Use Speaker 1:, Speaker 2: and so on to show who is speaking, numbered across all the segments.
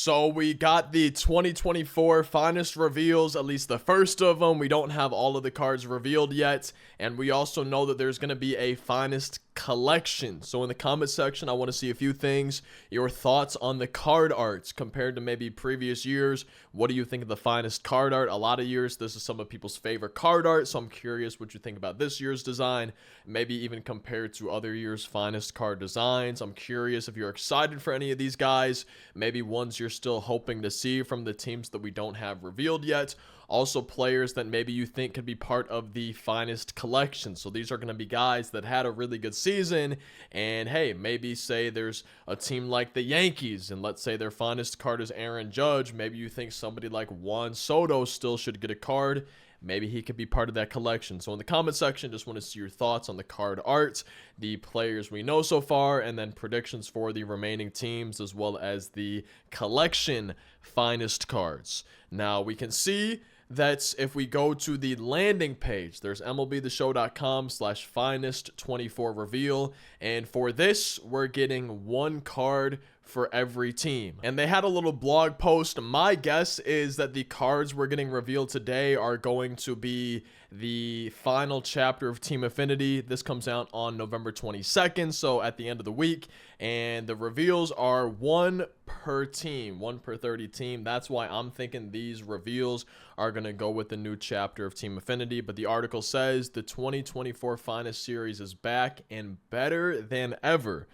Speaker 1: So we got the 2024 finest reveals, at least the first of them. We don't have all of the cards revealed yet, and we also know that there's going to be a finest collection. So in the comment section, I want to see a few things. Your thoughts on the card arts compared to maybe previous years. What do you think of the finest card art? A lot of years, this is some of people's favorite card art, so I'm curious what you think about this year's design, maybe even compared to other years' finest card designs. I'm curious if you're excited for any of these guys, maybe ones you're still hoping to see from the teams that we don't have revealed yet. Also, players that maybe you think could be part of the finest collection. So these are going to be guys that had a really good season, and hey, maybe say there's a team like the Yankees, and let's say their finest card is Aaron Judge. Maybe you think somebody like Juan Soto still should get a card. Maybe he could be part of that collection. So in the comment section, just want to see your thoughts on the card art, the players we know so far, and then predictions for the remaining teams, as well as the collection finest cards. Now, we can see that if we go to the landing page, there's MLBtheshow.com/finest24 reveal. And for this, we're getting one card for every team. And they had a little blog post. My guess is that the cards we're getting revealed today are going to be the final chapter of Team Affinity. This comes out on November 22nd, so at the end of the week. And the reveals are one per team, one per 30 team. That's why I'm thinking these reveals are going to go with the new chapter of Team Affinity. But the article says the 2024 Finest Series is back and better than ever.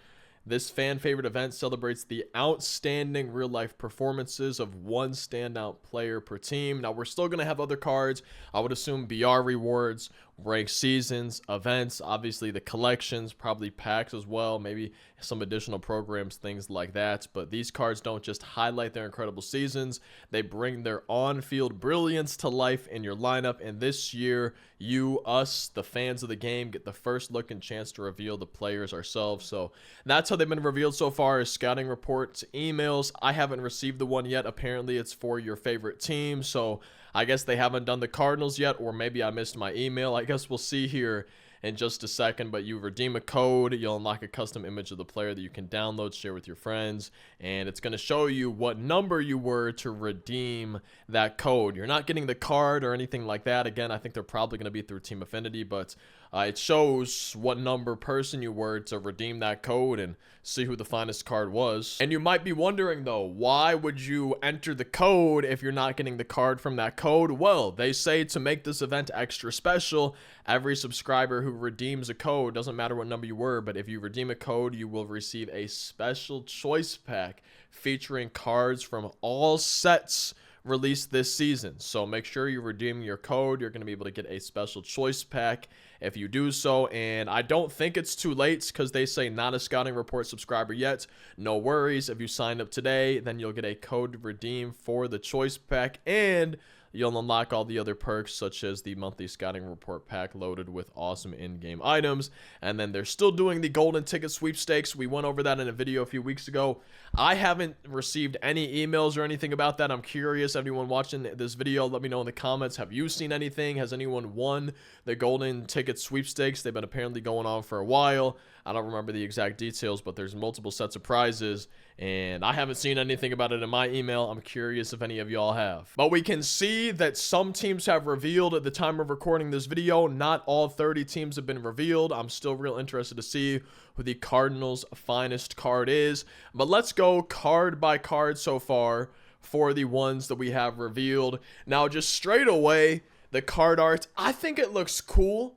Speaker 1: This fan-favorite event celebrates the outstanding real-life performances of one standout player per team. Now, we're still going to have other cards. I would assume BR rewards, ranked seasons, events, obviously the collections, probably packs as well, maybe some additional programs, things like that. But these cards don't just highlight their incredible seasons. They bring their on-field brilliance to life in your lineup. And this year, you, us, the fans of the game, get the first look and chance to reveal the players ourselves. So that's how they've been revealed so far, as scouting reports, emails. I haven't received the one yet. Apparently, it's for your favorite team. So I guess they haven't done the Cardinals yet, or maybe I missed my email. I guess we'll see here in just a second. But you redeem a code, you'll unlock a custom image of the player that you can download, share with your friends, and it's going to show you what number you were to redeem that code. You're not getting the card or anything like that. Again, I think they're probably going to be through Team Affinity, but it shows what number person you were to redeem that code and see who the finest card was. And you might be wondering though, why would you enter the code if you're not getting the card from that code? Well, they say to make this event extra special, every subscriber who redeems a code, doesn't matter what number you were, but if you redeem a code, you will receive a special choice pack featuring cards from all sets released this season. So make sure you redeem your code. You're going to be able to get a special choice pack if you do so. And I don't think it's too late, because they say not a scouting report subscriber yet. No worries. If you sign up today, then you'll get a code to redeem for the choice pack, and you'll unlock all the other perks, such as the monthly scouting report pack loaded with awesome in-game items. And then they're still doing the golden ticket sweepstakes. We went over that in a video a few weeks ago. I haven't received any emails or anything about that. I'm curious, everyone watching this video, let me know in the comments. Have you seen anything? Has anyone won the golden ticket sweepstakes? They've been apparently going on for a while. I don't remember the exact details, but there's multiple sets of prizes, and I haven't seen anything about it in my email. I'm curious if any of y'all have. But we can see that some teams have revealed at the time of recording this video. Not all 30 teams have been revealed. I'm still real interested to see who the Cardinals' finest card is. But let's go card by card so far for the ones that we have revealed. Now, just straight away, the card art, I think it looks cool.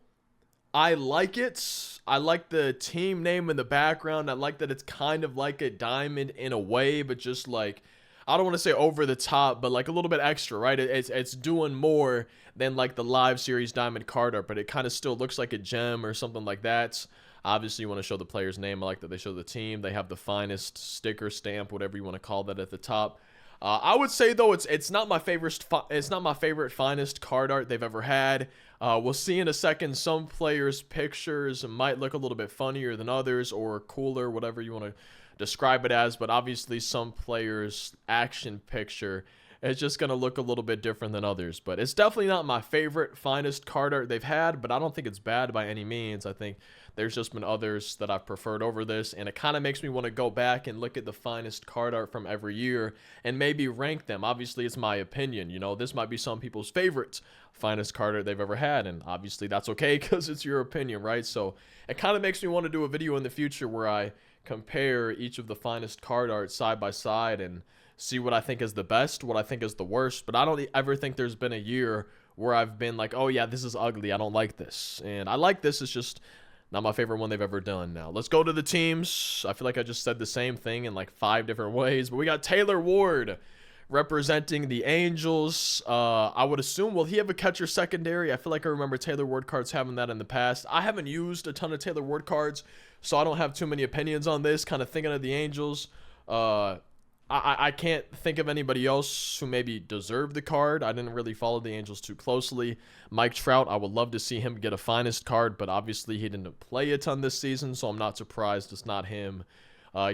Speaker 1: I like it. I like the team name in the background. I like that it's kind of like a diamond in a way, but just like, I don't want to say over the top, but like a little bit extra, right? It's doing more than like the live series diamond card art, but it kind of still looks like a gem or something like that. Obviously, you want to show the player's name. I like that they show the team. They have the finest sticker, stamp, whatever you want to call that, at the top. I would say though it's not my favorite. It's not my favorite finest card art they've ever had. We'll see in a second. Some players' pictures might look a little bit funnier than others, or cooler, whatever you want to describe it as. But obviously, some players' action picture it's just going to look a little bit different than others. But it's definitely not my favorite finest card art they've had, but I don't think it's bad by any means. I think there's just been others that I've preferred over this, and it kind of makes me want to go back and look at the finest card art from every year and maybe rank them. Obviously, it's my opinion. You know, this might be some people's favorite finest card art they've ever had, and obviously that's okay because it's your opinion, right? So it kind of makes me want to do a video in the future where I compare each of the finest card art side by side and see what I think is the best, what I think is the worst. But I don't ever think there's been a year where I've been like, oh yeah, this is ugly, I don't like this, and I like this. It's just not my favorite one they've ever done. Now, let's go to the teams. I feel like I just said the same thing in like 5 different ways, but we got Taylor Ward representing the Angels. I would assume, will he have a catcher secondary? I feel like I remember Taylor Ward cards having that in the past. I haven't used a ton of Taylor Ward cards, so I don't have too many opinions on this. Kind of thinking of the Angels. I can't think of anybody else who maybe deserved the card. I didn't really follow the Angels too closely. Mike Trout, I would love to see him get a finest card, but obviously he didn't play a ton this season, so I'm not surprised it's not him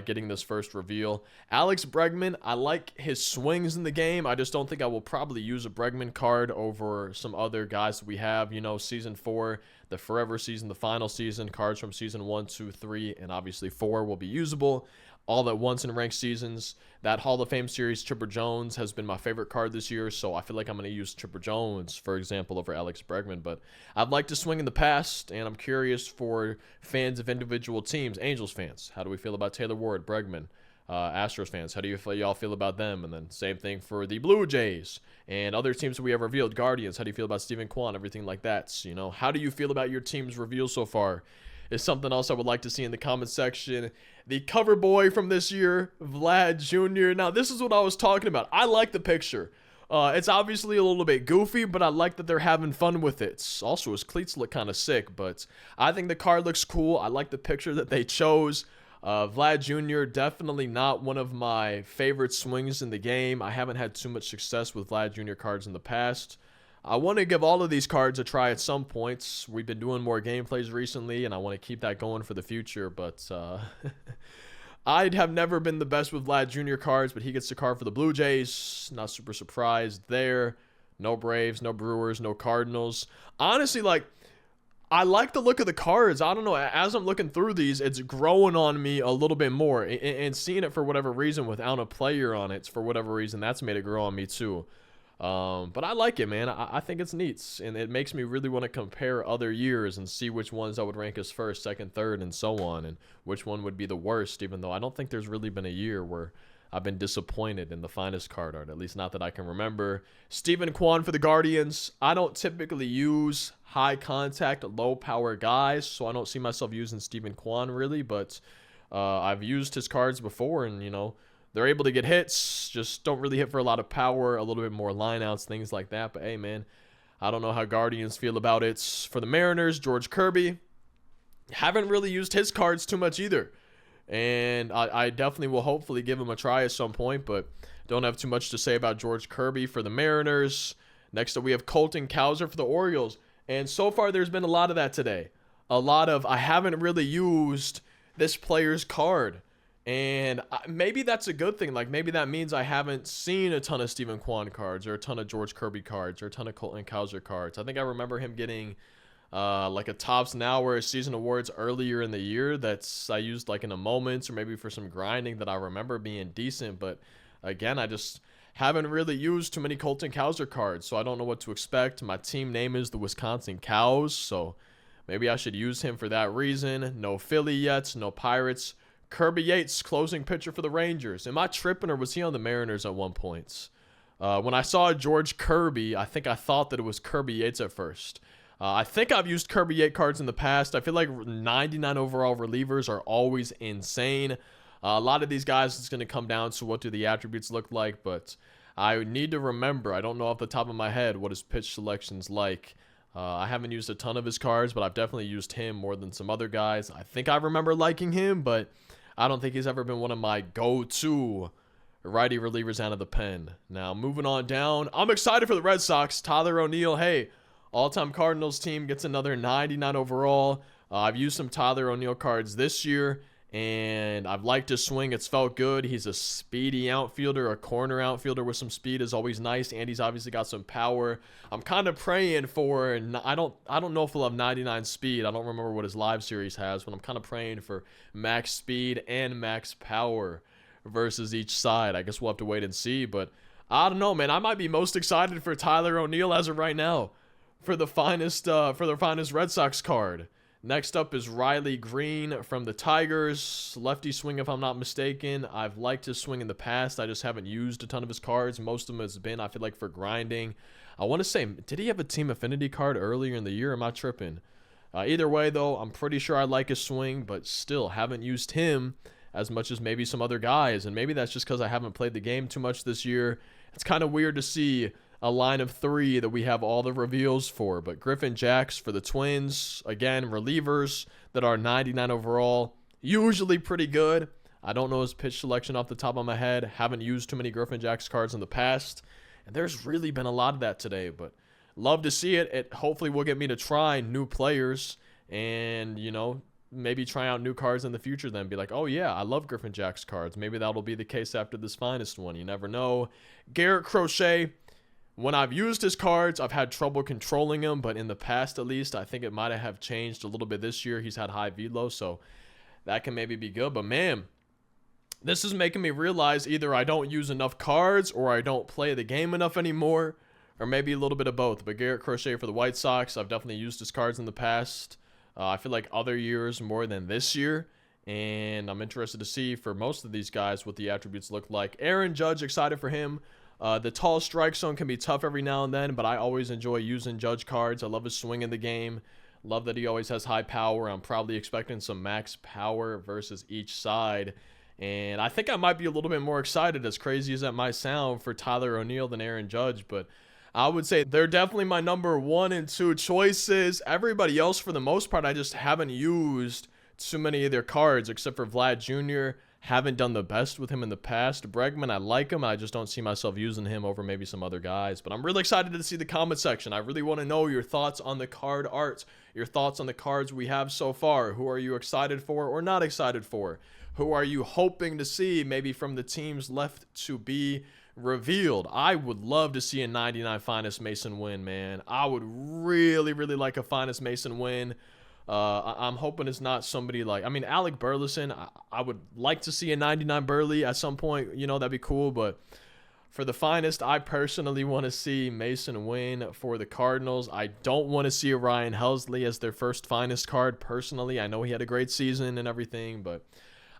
Speaker 1: getting this first reveal. Alex Bregman, I like his swings in the game. I just don't think I will probably use a Bregman card over some other guys that we have. You know, season 4, the forever season, the final season, cards from season 1, 2, 3, and obviously 4 will be usable all at once in ranked seasons. That Hall of Fame series, Chipper Jones, has been my favorite card this year, so I feel like I'm going to use Chipper Jones, for example, over Alex Bregman. But I've liked to swing in the past, and I'm curious for fans of individual teams. Angels fans, how do we feel about Taylor Ward, Bregman? Astros fans, how do y'all feel about them? And then same thing for the Blue Jays and other teams that we have revealed. Guardians, how do you feel about Steven Kwan? Everything like that. You know, how do you feel about your team's reveal so far? Is something else I would like to see in the comment section. The cover boy from this year, Vlad Jr. Now, this is what I was talking about. I like the picture. It's obviously a little bit goofy, but I like that they're having fun with it. Also, his cleats look kind of sick, but I think the card looks cool. I like the picture that they chose. Vlad Jr., definitely not one of my favorite swings in the game. I haven't had too much success with Vlad Jr. cards in the past. I want to give all of these cards a try at some points. We've been doing more gameplays recently, and I want to keep that going for the future, but I'd have never been the best with Vlad Jr. cards, but he gets the card for the Blue Jays. Not super surprised there. No Braves, no Brewers, no Cardinals. Honestly, like, I like the look of the cards. I don't know. As I'm looking through these, it's growing on me a little bit more. And seeing it for whatever reason without a player on it, for whatever reason, that's made it grow on me too. But I like it, man. I think it's neat, and it makes me really want to compare other years and see which ones I would rank as first, second, third, and so on, and which one would be the worst, even though I don't think there's really been a year where I've been disappointed in the finest card art, at least not that I can remember. Steven Kwan for the Guardians. I don't typically use high contact, low power guys, so I don't see myself using Steven Kwan really, but I've used his cards before, and, you know, they're able to get hits, just don't really hit for a lot of power, a little bit more lineouts, things like that. But hey, man, I don't know how Guardians feel about it. For the Mariners, George Kirby, haven't really used his cards too much either. And I definitely will hopefully give him a try at some point, but don't have too much to say about George Kirby for the Mariners. Next up, we have Colton Cowser for the Orioles. And so far, there's been a lot of that today. A lot of, I haven't really used this player's card. And maybe that's a good thing. Like, maybe that means I haven't seen a ton of Steven Kwan cards or a ton of George Kirby cards or a ton of Colton Cowser cards. I think I remember him getting like a Topps Now or a Season Awards earlier in the year that's I used like in a moment or maybe for some grinding that I remember being decent. But again, I just haven't really used too many Colton Cowser cards, so I don't know what to expect. My team name is the Wisconsin Cows, so maybe I should use him for that reason. No Philly yet, no Pirates. Kirby Yates, closing pitcher for the Rangers. Am I tripping, or was he on the Mariners at one point? When I saw George Kirby, I think I thought that it was Kirby Yates at first. I think I've used Kirby Yates cards in the past. I feel like 99 overall relievers are always insane. A lot of these guys, it's going to come down to what do the attributes look like, but I need to remember, I don't know off the top of my head what his pitch selection's like. I haven't used a ton of his cards, but I've definitely used him more than some other guys. I think I remember liking him, but I don't think he's ever been one of my go-to righty relievers out of the pen. Now, moving on down, I'm excited for the Red Sox. Tyler O'Neill, hey, all-time Cardinals team gets another 99 overall. I've used some Tyler O'Neill cards this year, and I've liked his swing. It's felt good. He's a speedy outfielder. A corner outfielder with some speed is always nice, and he's obviously got some power. I'm kind of praying for, I don't know if he'll have 99 speed. I don't remember what his live series has, but I'm kind of praying for max speed and max power versus each side. I guess we'll have to wait and see, but I don't know, man. I might be most excited for Tyler O'Neill as of right now for the finest Red Sox card. Next up is Riley Green from the Tigers. Lefty swing, if I'm not mistaken. I've liked his swing in the past. I just haven't used a ton of his cards. Most of them has been, I feel like, for grinding. I want to say, did he have a Team Affinity card earlier in the year? Am I tripping? Either way, though, I'm pretty sure I like his swing, but still haven't used him as much as maybe some other guys. And maybe that's just because I haven't played the game too much this year. It's kind of weird to see a line of 3 that we have all the reveals for. But Griffin Jacks for the Twins, again, relievers that are 99 overall, usually pretty good. I don't know his pitch selection off the top of my head. Haven't used too many Griffin Jacks cards in the past, and there's really been a lot of that today, but love to see it. It hopefully will get me to try new players and, you know, maybe try out new cards in the future, then be like, oh yeah, I love Griffin Jacks cards. Maybe that'll be the case after this finest one. You never know. Garrett Crochet, when I've used his cards, I've had trouble controlling him, but in the past at least, I think it might have changed a little bit this year. He's had high velo, so that can maybe be good. But man, this is making me realize either I don't use enough cards or I don't play the game enough anymore, or maybe a little bit of both. But Garrett Crochet for the White Sox, I've definitely used his cards in the past. I feel like other years more than this year, and I'm interested to see for most of these guys what the attributes look like. Aaron Judge, excited for him. The tall strike zone can be tough every now and then, but I always enjoy using Judge cards. I love his swing in the game. Love that he always has high power. I'm probably expecting some max power versus each side. And I think I might be a little bit more excited, as crazy as that might sound, for Tyler O'Neill than Aaron Judge. But I would say they're definitely my number 1 and 2 choices. Everybody else, for the most part, I just haven't used too many of their cards, except for Vlad Jr. Haven't done the best with him in the past. Bregman, I like him. I just don't see myself using him over maybe some other guys. But I'm really excited to see the comment section. I really want to know your thoughts on the card art, your thoughts on the cards we have so far. Who are you excited for or not excited for? Who are you hoping to see maybe from the teams left to be revealed? I would love to see a 99 Finest Mason win, man. I would really, really like a Finest Mason win. I'm hoping it's not somebody like, I mean, Alec Burleson. I would like to see a 99 Burley at some point. You know, that'd be cool. But for the finest, I personally want to see Mason win for the Cardinals. I don't want to see a Ryan Helsley as their first finest card, personally. I know he had a great season and everything, but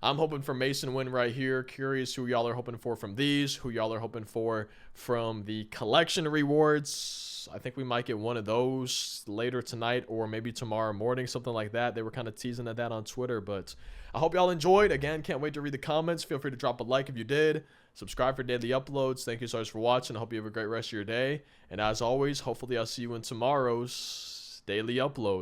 Speaker 1: I'm hoping for Mason win right here. Curious who y'all are hoping for from these, who y'all are hoping for from the collection rewards. I think we might get one of those later tonight or maybe tomorrow morning, something like that. They were kind of teasing at that on Twitter, but I hope y'all enjoyed. Again, can't wait to read the comments. Feel free to drop a like if you did. Subscribe for daily uploads. Thank you so much for watching. I hope you have a great rest of your day. And as always, hopefully I'll see you in tomorrow's daily upload.